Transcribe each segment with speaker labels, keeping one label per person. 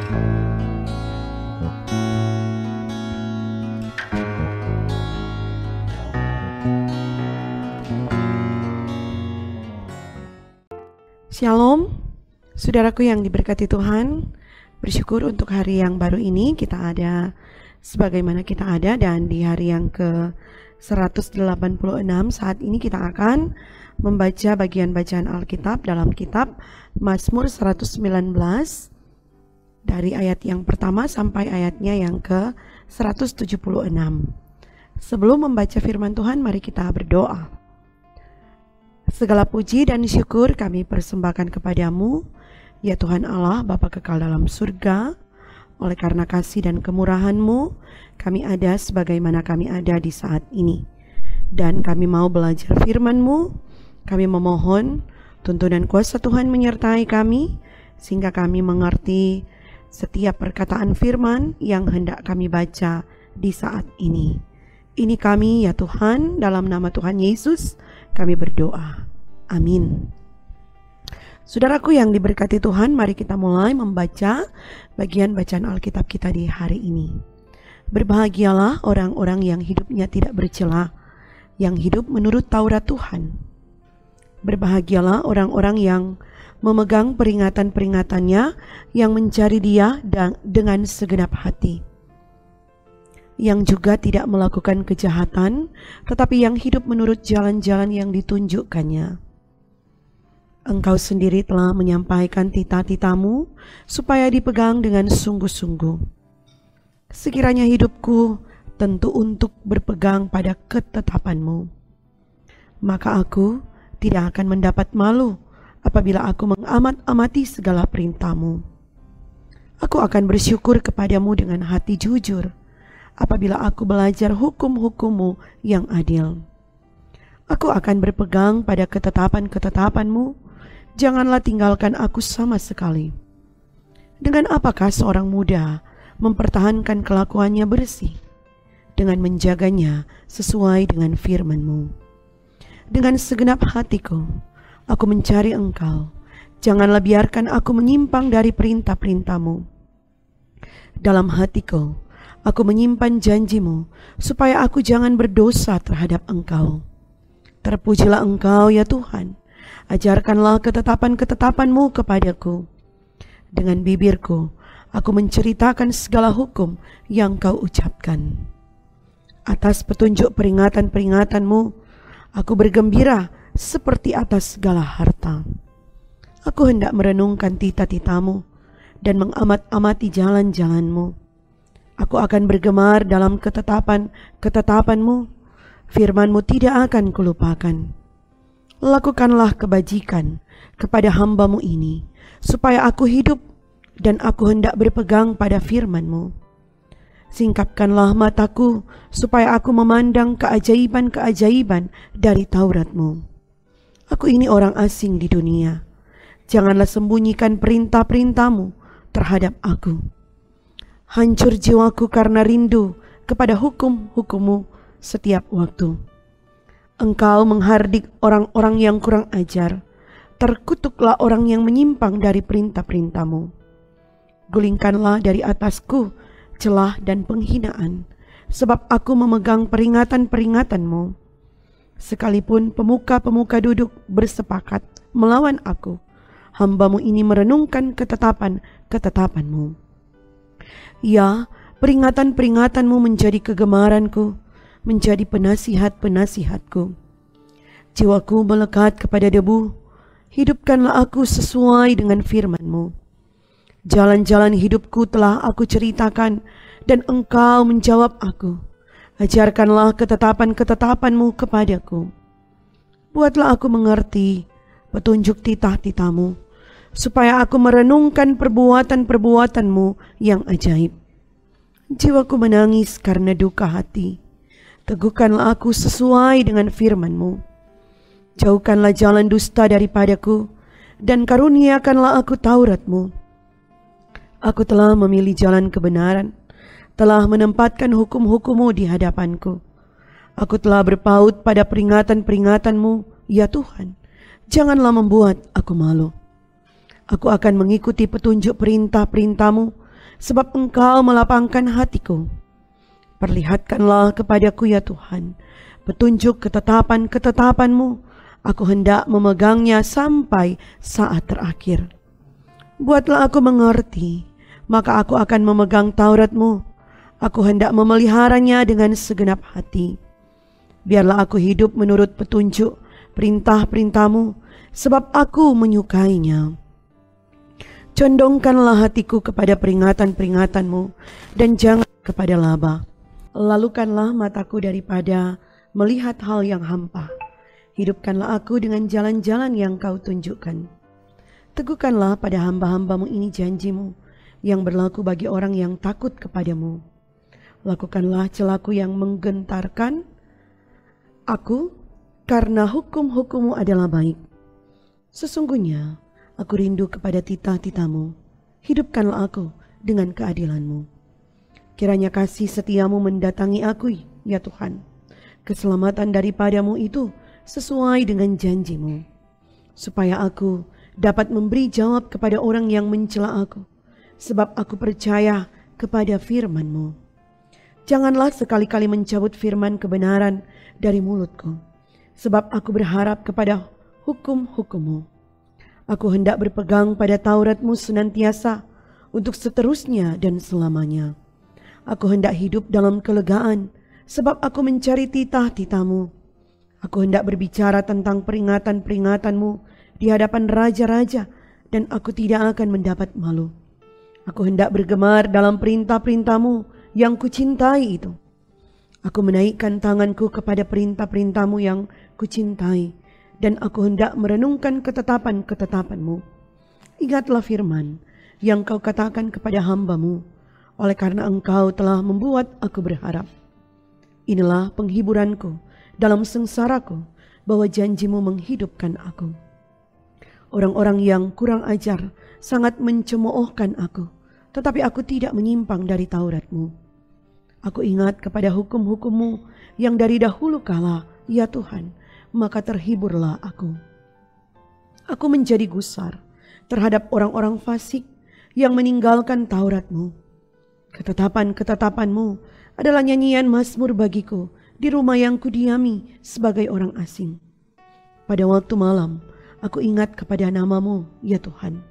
Speaker 1: Shalom, saudaraku yang diberkati Tuhan. Bersyukur untuk hari yang baru ini kita ada sebagaimana kita ada, dan di hari yang ke 186 saat ini kita akan membaca bagian bacaan Alkitab dalam kitab Mazmur 119 dari ayat yang pertama sampai ayatnya yang ke 176. Sebelum membaca firman Tuhan, mari kita berdoa. Segala puji dan syukur kami persembahkan kepadamu, ya Tuhan Allah, Bapa kekal dalam surga. Oleh karena kasih dan kemurahan-Mu, kami ada sebagaimana kami ada di saat ini. Dan kami mau belajar firman-Mu. Kami memohon tuntunan kuasa Tuhan menyertai kami, sehingga kami mengerti setiap perkataan firman yang hendak kami baca di saat ini. Ini kami ya Tuhan, dalam nama Tuhan Yesus kami berdoa. Amin. Saudaraku yang diberkati Tuhan, mari kita mulai membaca bagian bacaan Alkitab kita di hari ini. Berbahagialah orang-orang yang hidupnya tidak bercela, yang hidup menurut Taurat Tuhan. Berbahagialah orang-orang yang memegang peringatan-peringatannya, yang mencari Dia dengan segenap hati, yang juga tidak melakukan kejahatan, tetapi yang hidup menurut jalan-jalan yang ditunjukkannya. Engkau sendiri telah menyampaikan titah-titah-Mu supaya dipegang dengan sungguh-sungguh. Sekiranya hidupku tentu untuk berpegang pada ketetapan-Mu, maka aku tidak akan mendapat malu apabila aku mengamat-amati segala perintah-Mu. Aku akan bersyukur kepadamu dengan hati jujur apabila aku belajar hukum-hukum-Mu yang adil. Aku akan berpegang pada ketetapan-ketetapan-Mu. Janganlah tinggalkan aku sama sekali. Dengan apakah seorang muda mempertahankan kelakuannya bersih? Dengan menjaganya sesuai dengan firman-Mu. Dengan segenap hatiku, aku mencari Engkau. Janganlah biarkan aku menyimpang dari perintah-perintah-Mu. Dalam hatiku, aku menyimpan janji-Mu, supaya aku jangan berdosa terhadap Engkau. Terpujilah Engkau ya Tuhan. Ajarkanlah ketetapan-ketetapan-Mu kepadaku. Dengan bibirku, aku menceritakan segala hukum yang Kau ucapkan. Atas petunjuk peringatan-peringatan-Mu, aku bergembira seperti atas segala harta. Aku hendak merenungkan titah-titah-Mu dan mengamat-amati jalan-jalan-Mu. Aku akan bergemar dalam ketetapan-ketetapan-Mu. Firman-Mu tidak akan kulupakan. Lakukanlah kebajikan kepada hamba-Mu ini, supaya aku hidup dan aku hendak berpegang pada firman-Mu. Singkapkanlah mataku, supaya aku memandang keajaiban-keajaiban dari Taurat-Mu. Aku ini orang asing di dunia. Janganlah sembunyikan perintah-perintah-Mu terhadap aku. Hancur jiwaku karena rindu kepada hukum-hukum-Mu setiap waktu. Engkau menghardik orang-orang yang kurang ajar. Terkutuklah orang yang menyimpang dari perintah-perintah-Mu. Gulingkanlah dari atasku celah dan penghinaan, sebab aku memegang peringatan-peringatan-Mu. Sekalipun pemuka-pemuka duduk bersepakat melawan aku, hamba-Mu ini merenungkan ketetapan-ketetapan-Mu. Ya, peringatan-peringatan-Mu menjadi kegemaranku, menjadi penasihat-penasihatku. Jiwaku melekat kepada debu. Hidupkanlah aku sesuai dengan firman-Mu. Jalan-jalan hidupku telah aku ceritakan, dan Engkau menjawab aku. Ajarkanlah ketetapan-ketetapan-Mu kepadaku. Buatlah aku mengerti petunjuk titah-titah-Mu, supaya aku merenungkan perbuatan-perbuatan-Mu yang ajaib. Jiwaku menangis karena duka hati. Teguhkanlah aku sesuai dengan firman-Mu. Jauhkanlah jalan dusta daripadaku, dan karuniakanlah aku Taurat-Mu. Aku telah memilih jalan kebenaran, telah menempatkan hukum-hukum-Mu di hadapanku. Aku telah berpaut pada peringatan-peringatan-Mu, ya Tuhan. Janganlah membuat aku malu. Aku akan mengikuti petunjuk perintah-perintah-Mu sebab Engkau melapangkan hatiku. Perlihatkanlah kepadaku ya Tuhan, petunjuk ketetapan-ketetapan-Mu. Aku hendak memegangnya sampai saat terakhir. Buatlah aku mengerti, maka aku akan memegang Taurat-Mu. Aku hendak memeliharanya dengan segenap hati. Biarlah aku hidup menurut petunjuk perintah-perintah-Mu, sebab aku menyukainya. Condongkanlah hatiku kepada peringatan-peringatan-Mu, dan jangan kepada laba. Lalukanlah mataku daripada melihat hal yang hampa. Hidupkanlah aku dengan jalan-jalan yang Kau tunjukkan. Teguhkanlah pada hamba-hamba-Mu ini janji-Mu yang berlaku bagi orang yang takut kepada-Mu. Lakukanlah celaku yang menggentarkan aku, karena hukum-hukum-Mu adalah baik. Sesungguhnya aku rindu kepada titah-titah-Mu. Hidupkanlah aku dengan keadilan-Mu. Kiranya kasih setia-Mu mendatangi aku, ya Tuhan. Keselamatan daripada-Mu itu sesuai dengan janji-Mu, supaya aku dapat memberi jawab kepada orang yang mencela aku, sebab aku percaya kepada firman-Mu. Janganlah sekali-kali mencabut firman kebenaran dari mulutku, sebab aku berharap kepada hukum-hukum-Mu. Aku hendak berpegang pada Taurat-Mu senantiasa untuk seterusnya dan selamanya. Aku hendak hidup dalam kelegaan, sebab aku mencari titah-titah-Mu. Aku hendak berbicara tentang peringatan-peringatan-Mu di hadapan raja-raja, dan aku tidak akan mendapat malu. Aku hendak bergemar dalam perintah-perintah-Mu yang kucintai itu. Aku menaikkan tanganku kepada perintah-perintah-Mu yang kucintai, dan aku hendak merenungkan ketetapan-ketetapan-Mu. Ingatlah firman yang Kau katakan kepada hamba-Mu, oleh karena Engkau telah membuat aku berharap. Inilah penghiburanku dalam sengsaraku, bahwa janji-Mu menghidupkan aku. Orang-orang yang kurang ajar sangat mencemoohkan aku, tetapi aku tidak menyimpang dari Taurat-Mu. Aku ingat kepada hukum-hukum-Mu yang dari dahulu kala, ya Tuhan, maka terhiburlah aku. Aku menjadi gusar terhadap orang-orang fasik yang meninggalkan Taurat-Mu. Ketetapan-ketetapan-Mu adalah nyanyian mazmur bagiku di rumah yang kudiami sebagai orang asing. Pada waktu malam, aku ingat kepada nama-Mu, ya Tuhan.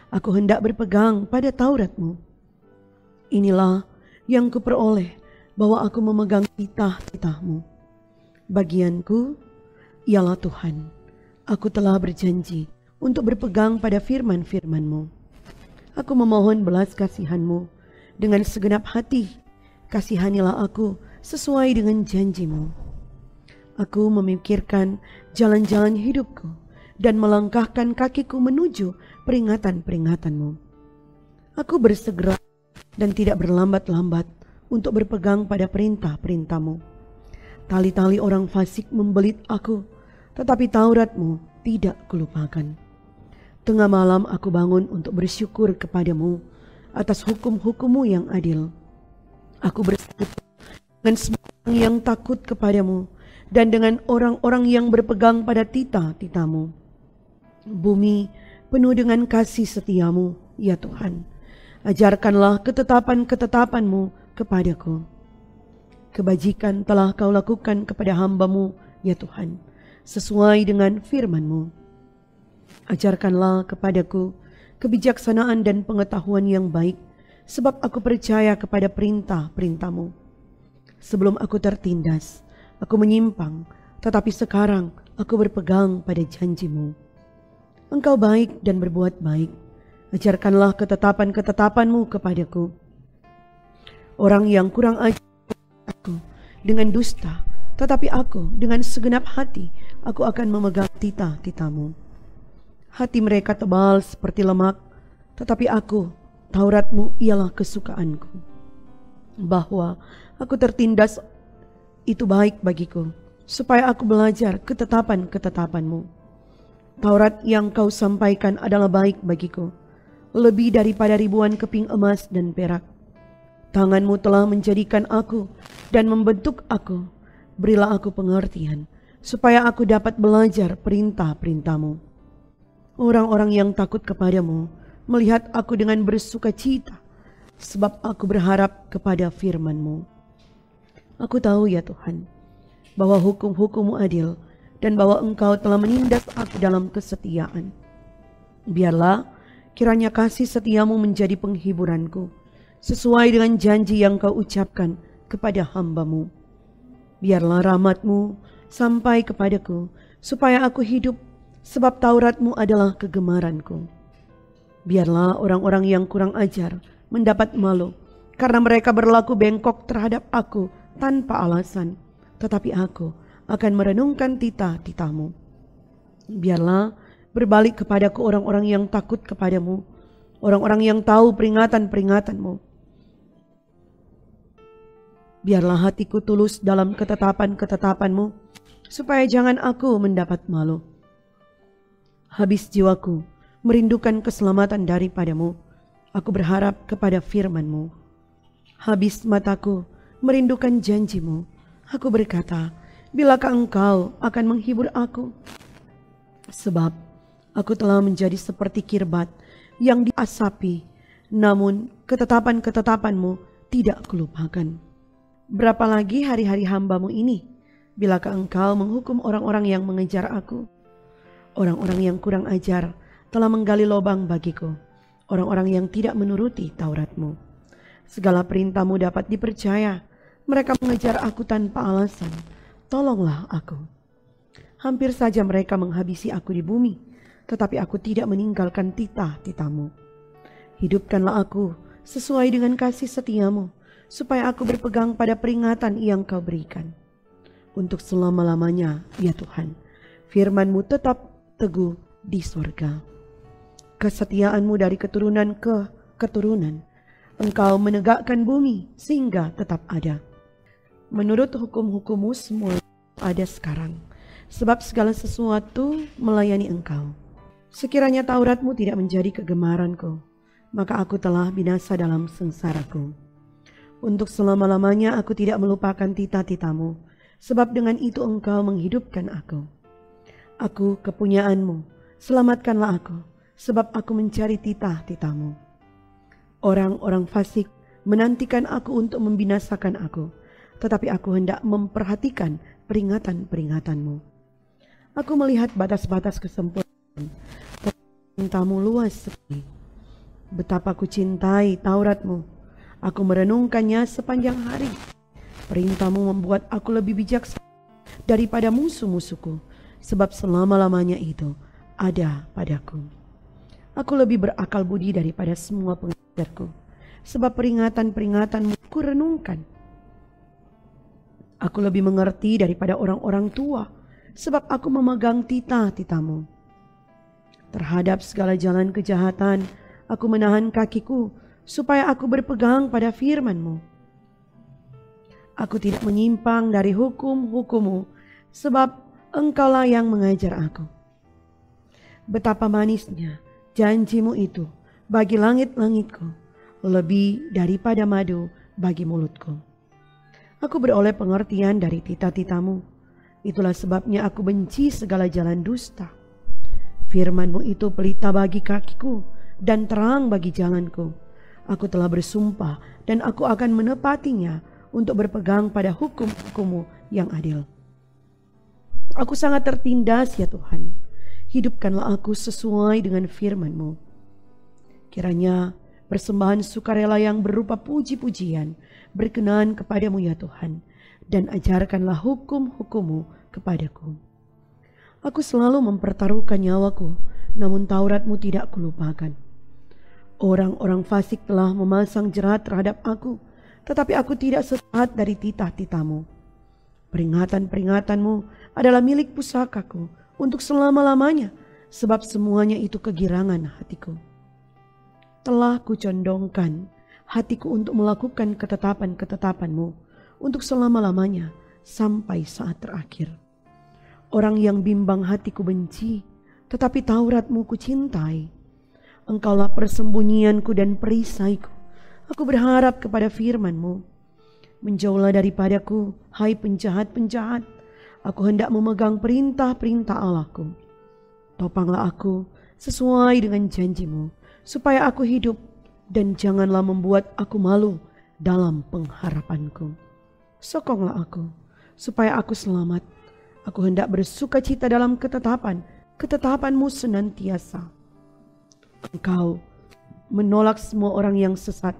Speaker 1: Aku hendak berpegang pada Taurat-Mu. Inilah yang kuperoleh, bahwa aku memegang titah-titah-Mu. Bagianku ialah Tuhan. Aku telah berjanji untuk berpegang pada firman-firman-Mu. Aku memohon belas kasihan-Mu dengan segenap hati. Kasihanilah aku sesuai dengan janji-Mu. Aku memikirkan jalan-jalan hidupku dan melangkahkan kakiku menuju peringatan-peringatan-Mu. Aku bersegera dan tidak berlambat-lambat untuk berpegang pada perintah-perintah-Mu. Tali-tali orang fasik membelit aku, tetapi Taurat-Mu tidak kulupakan. Tengah malam aku bangun untuk bersyukur kepada-Mu atas hukum-hukum-Mu yang adil. Aku bersekutu dengan semua orang yang takut kepada-Mu dan dengan orang-orang yang berpegang pada titah-titah-Mu. Bumi penuh dengan kasih setia-Mu, ya Tuhan. Ajarkanlah ketetapan-ketetapan-Mu kepadaku. Kebajikan telah Kau lakukan kepada hamba-Mu, ya Tuhan, sesuai dengan firman-Mu. Ajarkanlah kepadaku kebijaksanaan dan pengetahuan yang baik, sebab aku percaya kepada perintah-perintah-Mu. Sebelum aku tertindas, aku menyimpang, tetapi sekarang aku berpegang pada janji-Mu. Engkau baik dan berbuat baik. Ajarkanlah ketetapan-ketetapan-Mu kepadaku. Orang yang kurang ajar aku dengan dusta, tetapi aku dengan segenap hati aku akan memegang titah-titah-Mu. Hati mereka tebal seperti lemak, tetapi aku, Taurat-Mu ialah kesukaanku. Bahwa aku tertindas itu baik bagiku, supaya aku belajar ketetapan-ketetapan-Mu. Taurat yang Kau sampaikan adalah baik bagiku, lebih daripada ribuan keping emas dan perak. Tangan-Mu telah menjadikan aku dan membentuk aku. Berilah aku pengertian, supaya aku dapat belajar perintah-perintah-Mu. Orang-orang yang takut kepada-Mu melihat aku dengan bersuka cita, sebab aku berharap kepada firman-Mu. Aku tahu ya Tuhan, bahwa hukum-hukum-Mu adil dan bahwa Engkau telah menindas aku dalam kesetiaan. Biarlah kiranya kasih setiamu menjadi penghiburanku, sesuai dengan janji yang Kau ucapkan kepada hamba-Mu. Biarlah rahmat-Mu sampai kepadaku, supaya aku hidup, sebab Taurat-Mu adalah kegemaranku. Biarlah orang-orang yang kurang ajar mendapat malu, karena mereka berlaku bengkok terhadap aku tanpa alasan, tetapi aku akan merenungkan titah-titah-Mu. Biarlah berbalik kepadaku orang-orang yang takut kepadamu, orang-orang yang tahu peringatan-peringatan-Mu. Biarlah hatiku tulus dalam ketetapan-ketetapan-Mu, supaya jangan aku mendapat malu. Habis jiwaku merindukan keselamatan daripadamu, aku berharap kepada firman-Mu. Habis mataku merindukan janji-Mu, aku berkata, bilakah Engkau akan menghibur aku? Sebab aku telah menjadi seperti kirbat yang diasapi, namun ketetapan-ketetapan-Mu tidak kulupakan. Berapa lagi hari-hari hamba-Mu ini? Bilakah Engkau menghukum orang-orang yang mengejar aku? Orang-orang yang kurang ajar telah menggali lubang bagiku, orang-orang yang tidak menuruti Taurat-Mu. Segala perintah-Mu dapat dipercaya, mereka mengejar aku tanpa alasan. Tolonglah aku. Hampir saja mereka menghabisi aku di bumi, tetapi aku tidak meninggalkan titah-titah-Mu. Hidupkanlah aku sesuai dengan kasih setia-Mu, supaya aku berpegang pada peringatan yang Kau berikan. Untuk selama-lamanya, ya Tuhan, firman-Mu tetap teguh di surga. Kesetiaan-Mu dari keturunan ke keturunan, Engkau menegakkan bumi sehingga tetap ada. Menurut hukum-hukum-Mu semua ada sekarang, sebab segala sesuatu melayani Engkau. Sekiranya Taurat-Mu tidak menjadi kegemaranku, maka aku telah binasa dalam sengsaraku. Untuk selama-lamanya aku tidak melupakan titah-titah-Mu, sebab dengan itu Engkau menghidupkan aku. Aku kepunyaan-Mu, selamatkanlah aku, sebab aku mencari titah-titah-Mu. Orang-orang fasik menantikan aku untuk membinasakan aku, tetapi aku hendak memperhatikan peringatan-peringatan-Mu. Aku melihat batas-batas kesempurnaan, cinta-Mu luas sekali. Betapa ku cintai Taurat-Mu, aku merenungkannya sepanjang hari. Perintah-Mu membuat aku lebih bijaksana daripada musuh-musuhku, sebab selama-lamanya itu ada padaku. Aku lebih berakal budi daripada semua pengajarku, sebab peringatan-peringatan-Mu ku renungkan. Aku lebih mengerti daripada orang-orang tua, sebab aku memegang titah-titah-Mu. Terhadap segala jalan kejahatan, aku menahan kakiku, supaya aku berpegang pada firman-Mu. Aku tidak menyimpang dari hukum-hukum-Mu, sebab Engkaulah yang mengajar aku. Betapa manisnya janji-Mu itu bagi langit-langitku, lebih daripada madu bagi mulutku. Aku beroleh pengertian dari titah-titah-Mu. Itulah sebabnya aku benci segala jalan dusta. Firman-Mu itu pelita bagi kakiku dan terang bagi jalanku. Aku telah bersumpah dan aku akan menepatinya untuk berpegang pada hukum-hukum-Mu yang adil. Aku sangat tertindas ya Tuhan. Hidupkanlah aku sesuai dengan firman-Mu. Kiranya persembahan sukarela yang berupa puji-pujian berkenan kepadamu ya Tuhan, dan ajarkanlah hukum-hukum-Mu kepadaku. Aku selalu mempertaruhkan nyawaku, namun Taurat-Mu tidak kulupakan. Orang-orang fasik telah memasang jerat terhadap aku, tetapi aku tidak sesat dari titah-titah-Mu. Peringatan-peringatan-Mu adalah milik pusakaku untuk selama-lamanya, sebab semuanya itu kegirangan hatiku. Telah kucondongkan hatiku untuk melakukan ketetapan-ketetapan-Mu untuk selama-lamanya sampai saat terakhir. Orang yang bimbang hatiku benci, tetapi Taurat-Mu kucintai. Engkaulah persembunyianku dan perisaiku. Aku berharap kepada firman-Mu. Menjauhlah daripadaku, hai penjahat-penjahat. Aku hendak memegang perintah-perintah Allahku. Topanglah aku sesuai dengan janji-Mu, supaya aku hidup dan janganlah membuat aku malu dalam pengharapanku. Sokonglah aku, supaya aku selamat. Aku hendak bersuka cita dalam ketetapan-mu senantiasa. Engkau menolak semua orang yang sesat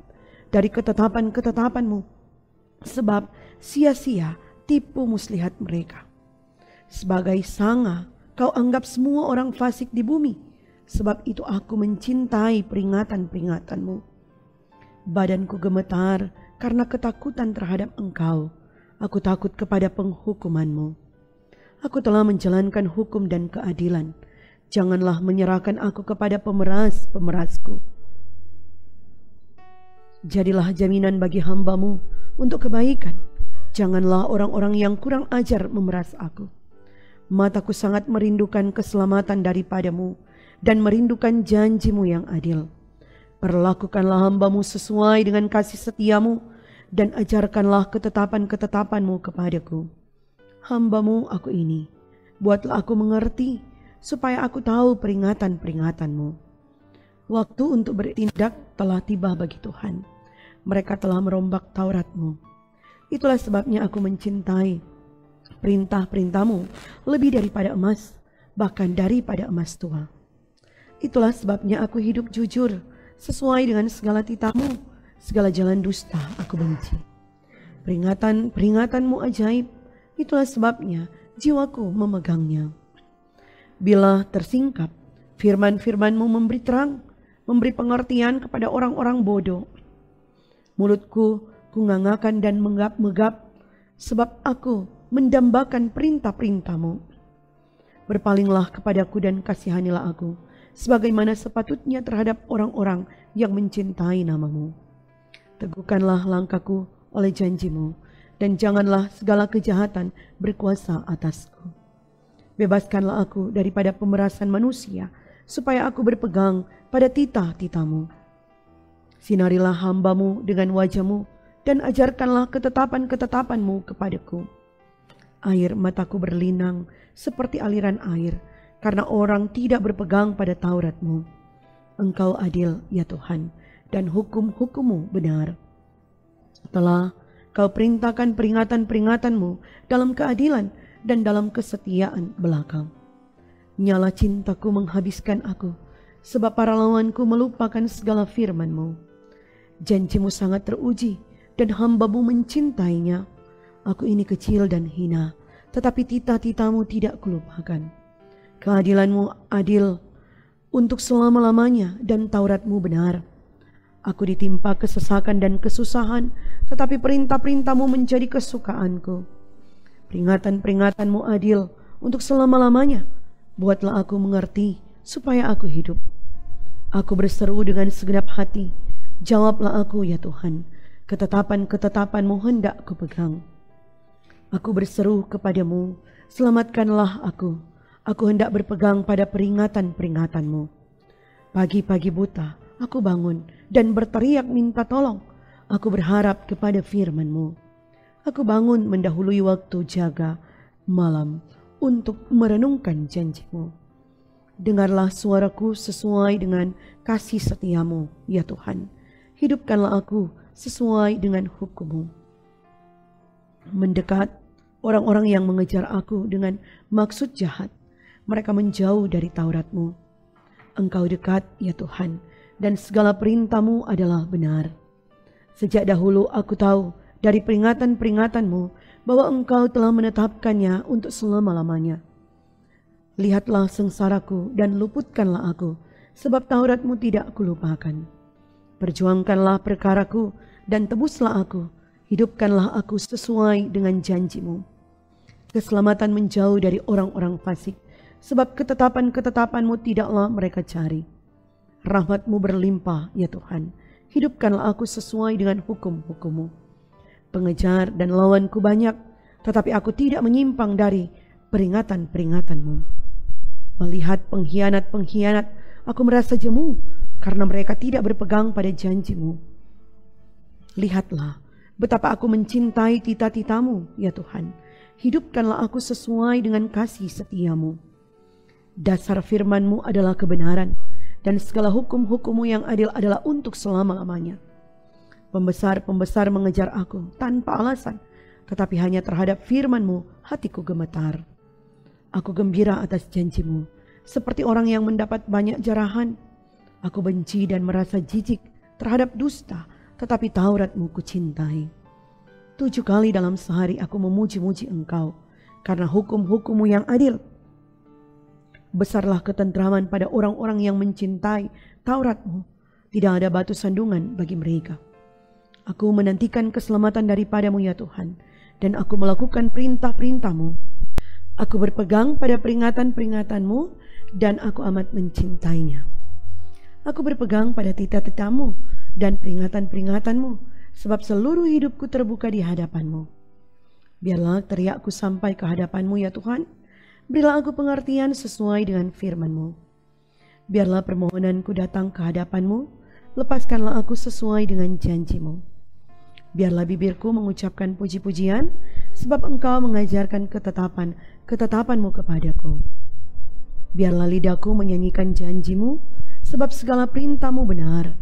Speaker 1: dari ketetapan-ketetapanmu, sebab sia-sia tipu muslihat mereka. Sebagai sanga, kau anggap semua orang fasik di bumi, sebab itu aku mencintai peringatan-peringatanmu. Badanku gemetar karena ketakutan terhadap engkau. Aku takut kepada penghukumanmu. Aku telah menjalankan hukum dan keadilan. Janganlah menyerahkan aku kepada pemeras-pemerasku. Jadilah jaminan bagi hamba-Mu untuk kebaikan. Janganlah orang-orang yang kurang ajar memeras aku. Mataku sangat merindukan keselamatan daripada-Mu dan merindukan janji-Mu yang adil. Perlakukanlah hamba-Mu sesuai dengan kasih setia-Mu dan ajarkanlah ketetapan-ketetapan-Mu kepadaku. Hamba-Mu aku ini, buatlah aku mengerti supaya aku tahu peringatan-peringatan-Mu. Waktu untuk bertindak telah tiba bagi Tuhan. Mereka telah merombak Taurat-Mu. Itulah sebabnya aku mencintai perintah-perintah-Mu lebih daripada emas, bahkan daripada emas tua. Itulah sebabnya aku hidup jujur, sesuai dengan segala titah-Mu. Segala jalan dusta aku benci. Peringatan-peringatanmu ajaib, itulah sebabnya jiwaku memegangnya. Bila tersingkap, firman-firmanmu memberi terang, memberi pengertian kepada orang-orang bodoh. Mulutku kungangakan dan menggap-megap, sebab aku mendambakan perintah-perintah-Mu. Berpalinglah kepadaku dan kasihanilah aku, sebagaimana sepatutnya terhadap orang-orang yang mencintai nama-Mu. Teguhkanlah langkahku oleh janji-Mu, dan janganlah segala kejahatan berkuasa atasku. Bebaskanlah aku daripada pemerasan manusia, supaya aku berpegang pada titah-titah-Mu. Sinarilah hamba-Mu dengan wajah-Mu, dan ajarkanlah ketetapan-ketetapan-Mu kepadaku. Air mataku berlinang seperti aliran air, karena orang tidak berpegang pada Taurat-Mu. Engkau adil, ya Tuhan, dan hukum-hukum-Mu benar. Telah Kau perintahkan peringatan-peringatan-Mu dalam keadilan dan dalam kesetiaan belaka. Nyala cintaku menghabiskan aku, sebab para lawanku melupakan segala firman-Mu. Janji-Mu sangat teruji, dan hamba-Mu mencintainya. Aku ini kecil dan hina, tetapi titah-titah-Mu tidak kulupakan. Keadilan-Mu adil untuk selama-lamanya, dan Taurat-Mu benar. Aku ditimpa kesesakan dan kesusahan, tetapi perintah-perintah-Mu menjadi kesukaanku. Peringatan-peringatan-Mu adil untuk selama-lamanya. Buatlah aku mengerti, supaya aku hidup. Aku berseru dengan segenap hati, jawablah aku ya Tuhan, ketetapan-ketetapan-Mu hendak kupegang. Aku berseru kepadamu, selamatkanlah aku. Aku hendak berpegang pada peringatan-peringatan-Mu. Pagi-pagi buta, aku bangun dan berteriak minta tolong. Aku berharap kepada firman-Mu. Aku bangun mendahului waktu jaga malam untuk merenungkan janji-Mu. Dengarlah suaraku sesuai dengan kasih setia-Mu, ya Tuhan. Hidupkanlah aku sesuai dengan hukum-Mu. Mendekat orang-orang yang mengejar aku dengan maksud jahat. Mereka menjauh dari Taurat-Mu. Engkau dekat, ya Tuhan, dan segala perintah-Mu adalah benar. Sejak dahulu aku tahu dari peringatan-peringatan-Mu bahwa Engkau telah menetapkannya untuk selama-lamanya. Lihatlah sengsaraku dan luputkanlah aku, sebab Taurat-Mu tidak kulupakan. Perjuangkanlah perkaraku dan tebuslah aku, hidupkanlah aku sesuai dengan janji-Mu. Keselamatan menjauh dari orang-orang fasik, sebab ketetapan-ketetapan-Mu tidaklah mereka cari. Rahmat-Mu berlimpah, ya Tuhan, hidupkanlah aku sesuai dengan hukum-hukum-Mu. Pengejar dan lawanku banyak, tetapi aku tidak menyimpang dari peringatan-peringatan-Mu. Melihat pengkhianat-pengkhianat, aku merasa jemu karena mereka tidak berpegang pada janji-Mu. Lihatlah betapa aku mencintai titah-titah-Mu, ya Tuhan. Hidupkanlah aku sesuai dengan kasih setia-Mu. Dasar firman-Mu adalah kebenaran, dan segala hukum-hukum-Mu yang adil adalah untuk selama-lamanya. Pembesar-pembesar mengejar aku tanpa alasan, tetapi hanya terhadap firman-Mu hatiku gemetar. Aku gembira atas janji-Mu, seperti orang yang mendapat banyak jarahan. Aku benci dan merasa jijik terhadap dusta, tetapi Taurat-Mu kucintai. 7 kali dalam sehari aku memuji-muji Engkau, karena hukum-hukum-Mu yang adil. Besarlah ketentraman pada orang-orang yang mencintai Taurat-Mu. Tidak ada batu sandungan bagi mereka. Aku menantikan keselamatan daripada-Mu ya Tuhan, dan aku melakukan perintah-perintah-Mu. Aku berpegang pada peringatan-peringatan-Mu, dan aku amat mencintainya. Aku berpegang pada titah-titah-Mu dan peringatan-peringatan-Mu, sebab seluruh hidupku terbuka di hadapan-Mu. Biarlah teriakku sampai ke hadapan-Mu ya Tuhan. Berilah aku pengertian sesuai dengan firman-Mu. Biarlah permohonanku datang ke hadapan-Mu. Lepaskanlah aku sesuai dengan janji-Mu. Biarlah bibirku mengucapkan puji-pujian, sebab Engkau mengajarkan ketetapan-Mu kepadaku. Biarlah lidahku menyanyikan janji-Mu, sebab segala perintah-Mu benar.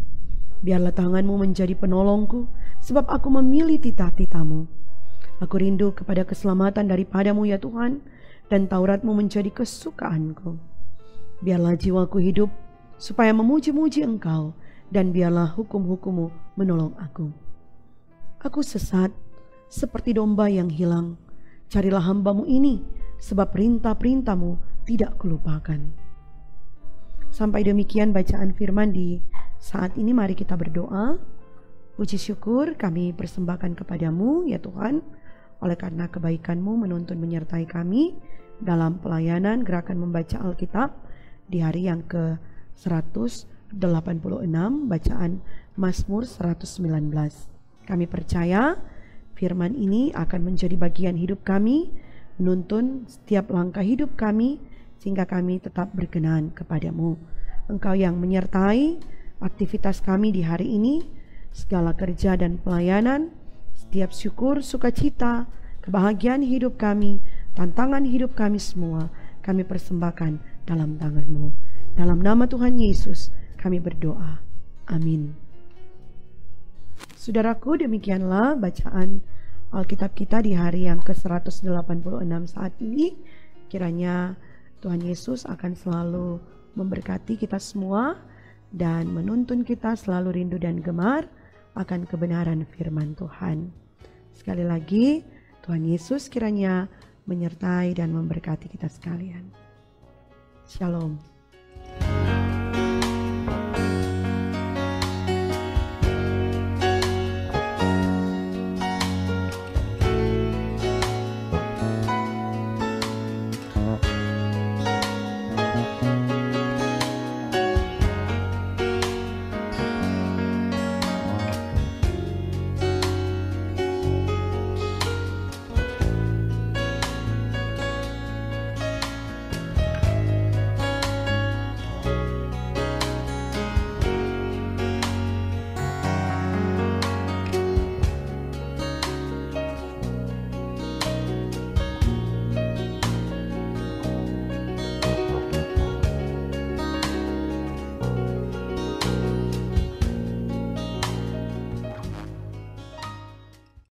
Speaker 1: Biarlah tangan-Mu menjadi penolongku, sebab aku memilih titah-titah-Mu. Aku rindu kepada keselamatan daripada-Mu ya Tuhan, dan Taurat-Mu menjadi kesukaanku. Biarlah jiwaku hidup, supaya memuji-muji Engkau, dan biarlah hukum-hukum-Mu menolong aku. Aku sesat, seperti domba yang hilang. Carilah hamba-Mu ini, sebab perintah-perintah-Mu tidak kulupakan. Sampai demikian bacaan firman di saat ini. Mari kita berdoa. Puji syukur kami persembahkan kepadamu ya Tuhan, oleh karena kebaikan-Mu menuntun menyertai kami dalam pelayanan gerakan membaca Alkitab di hari yang ke-186, bacaan Mazmur 119. Kami percaya firman ini akan menjadi bagian hidup kami, menuntun setiap langkah hidup kami, sehingga kami tetap berkenan kepadamu. Engkau yang menyertai aktivitas kami di hari ini, segala kerja dan pelayanan, setiap syukur, sukacita, kebahagiaan hidup kami, tantangan hidup kami semua, kami persembahkan dalam tangan-Mu. Dalam nama Tuhan Yesus kami berdoa. Amin. Saudaraku, demikianlah bacaan Alkitab kita di hari yang ke-186 saat ini. Kiranya Tuhan Yesus akan selalu memberkati kita semua dan menuntun kita selalu rindu dan gemar akan kebenaran firman Tuhan. Sekali lagi, Tuhan Yesus kiranya menyertai dan memberkati kita sekalian. Shalom.